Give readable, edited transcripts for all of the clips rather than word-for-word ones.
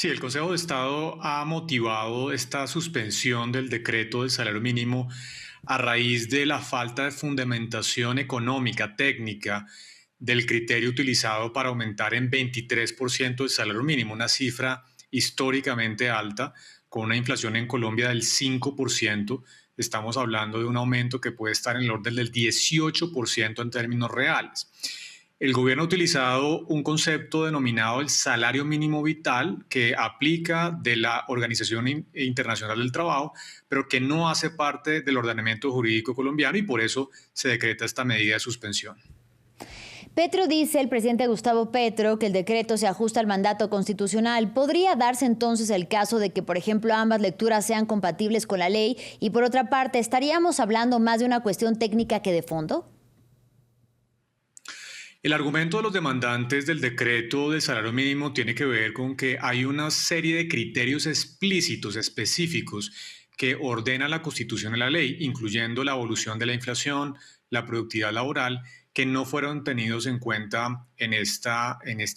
Sí, el Consejo de Estado ha motivado esta suspensión del decreto del salario mínimo a raíz de la falta de fundamentación económica, técnica, del criterio utilizado para aumentar en 23% el salario mínimo, una cifra históricamente alta, con una inflación en Colombia del 5%. Estamos hablando de un aumento que puede estar en el orden del 18% en términos reales. El gobierno ha utilizado un concepto denominado el salario mínimo vital, que aplica de la Internacional del Trabajo, pero que no hace parte del ordenamiento jurídico colombiano y por eso se decreta esta medida de suspensión. Petro dice, el presidente Gustavo Petro, que el decreto se ajusta al mandato constitucional. ¿Podría darse entonces el caso de que, por ejemplo, ambas lecturas sean compatibles con la ley? Y por otra parte, ¿estaríamos hablando más de una cuestión técnica que de fondo? El argumento de los demandantes del decreto del salario mínimo tiene que ver con que hay una serie de criterios explícitos, específicos, que ordenan la Constitución y la ley, incluyendo la evolución de la inflación, la productividad laboral, que no fueron tenidos en cuenta en este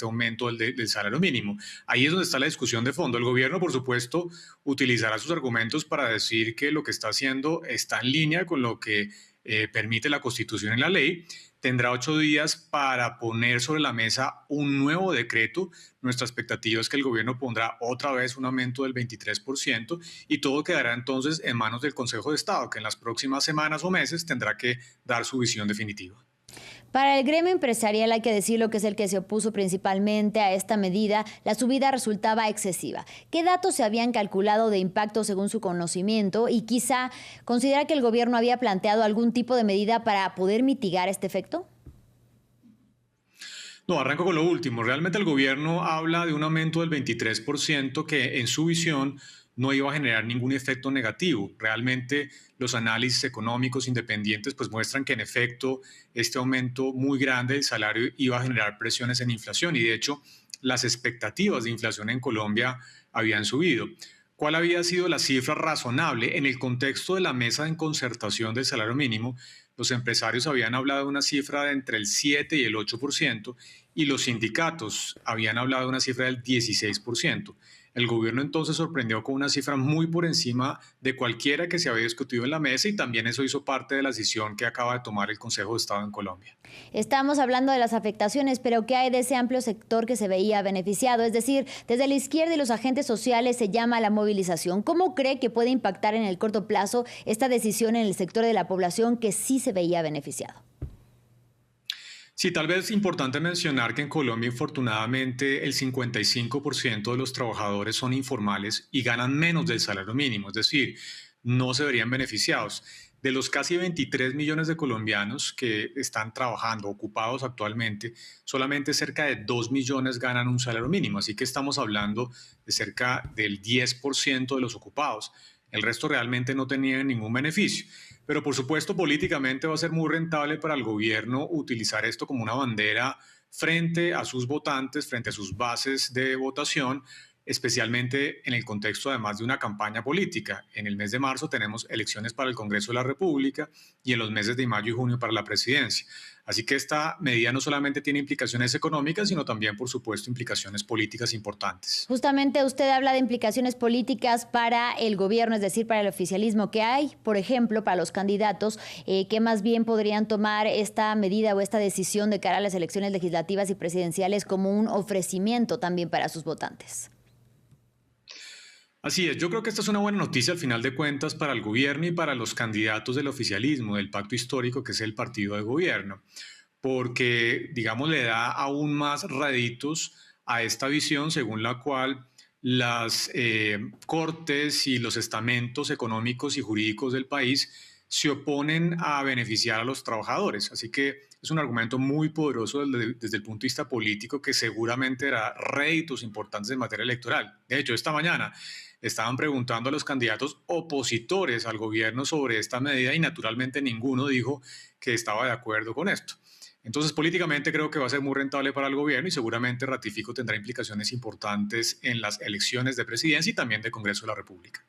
aumento del salario mínimo. Ahí es donde está la discusión de fondo. El gobierno, por supuesto, utilizará sus argumentos para decir que lo que está haciendo está en línea con lo que permite la Constitución y la ley. Tendrá 8 días para poner sobre la mesa un nuevo decreto. Nuestra expectativa es que el gobierno pondrá otra vez un aumento del 23% y todo quedará entonces en manos del Consejo de Estado, que en las próximas semanas o meses tendrá que dar su visión definitiva. Para el gremio empresarial hay que decirlo que es el que se opuso principalmente a esta medida, la subida resultaba excesiva. ¿Qué datos se habían calculado de impacto según su conocimiento? Y quizá considera que el gobierno había planteado algún tipo de medida para poder mitigar este efecto. No, arranco con lo último. Realmente el gobierno habla de un aumento del 23% que en su visión no iba a generar ningún efecto negativo. Realmente los análisis económicos independientes pues muestran que en efecto este aumento muy grande del salario iba a generar presiones en inflación y de hecho las expectativas de inflación en Colombia habían subido. ¿Cuál había sido la cifra razonable en el contexto de la mesa en concertación del salario mínimo? Los empresarios habían hablado de una cifra de entre el 7 y el 8% y los sindicatos habían hablado de una cifra del 16%. El gobierno entonces sorprendió con una cifra muy por encima de cualquiera que se había discutido en la mesa y también eso hizo parte de la decisión que acaba de tomar el Consejo de Estado en Colombia. Estamos hablando de las afectaciones, pero ¿qué hay de ese amplio sector que se veía beneficiado? Es decir, desde la izquierda y los agentes sociales se llama a la movilización. ¿Cómo cree que puede impactar en el corto plazo esta decisión en el sector de la población que sí se veía beneficiado? Sí, tal vez es importante mencionar que en Colombia, infortunadamente, el 55% de los trabajadores son informales y ganan menos del salario mínimo, es decir, no se verían beneficiados. De los casi 23 millones de colombianos que están trabajando, ocupados actualmente, solamente cerca de 2 millones ganan un salario mínimo, así que estamos hablando de cerca del 10% de los ocupados. El resto realmente no tenía ningún beneficio. Pero por supuesto, políticamente va a ser muy rentable para el gobierno utilizar esto como una bandera frente a sus votantes, frente a sus bases de votación, especialmente en el contexto además de una campaña política. En el mes de marzo tenemos elecciones para el Congreso de la República y en los meses de mayo y junio para la presidencia. Así que esta medida no solamente tiene implicaciones económicas, sino también, por supuesto, implicaciones políticas importantes. Justamente usted habla de implicaciones políticas para el gobierno, es decir, para el oficialismo. ¿Qué hay, por ejemplo, para los candidatos que más bien podrían tomar esta medida o esta decisión de cara a las elecciones legislativas y presidenciales como un ofrecimiento también para sus votantes? Así es, yo creo que esta es una buena noticia al final de cuentas para el gobierno y para los candidatos del oficialismo, del pacto histórico que es el partido de gobierno, porque, digamos, le da aún más réditos a esta visión según la cual las cortes y los estamentos económicos y jurídicos del país se oponen a beneficiar a los trabajadores. Así que es un argumento muy poderoso desde el punto de vista político que seguramente dará réditos importantes en materia electoral. De hecho, esta mañana estaban preguntando a los candidatos opositores al gobierno sobre esta medida y naturalmente ninguno dijo que estaba de acuerdo con esto. Entonces, políticamente creo que va a ser muy rentable para el gobierno y seguramente, ratifico, tendrá implicaciones importantes en las elecciones de presidencia y también de Congreso de la República.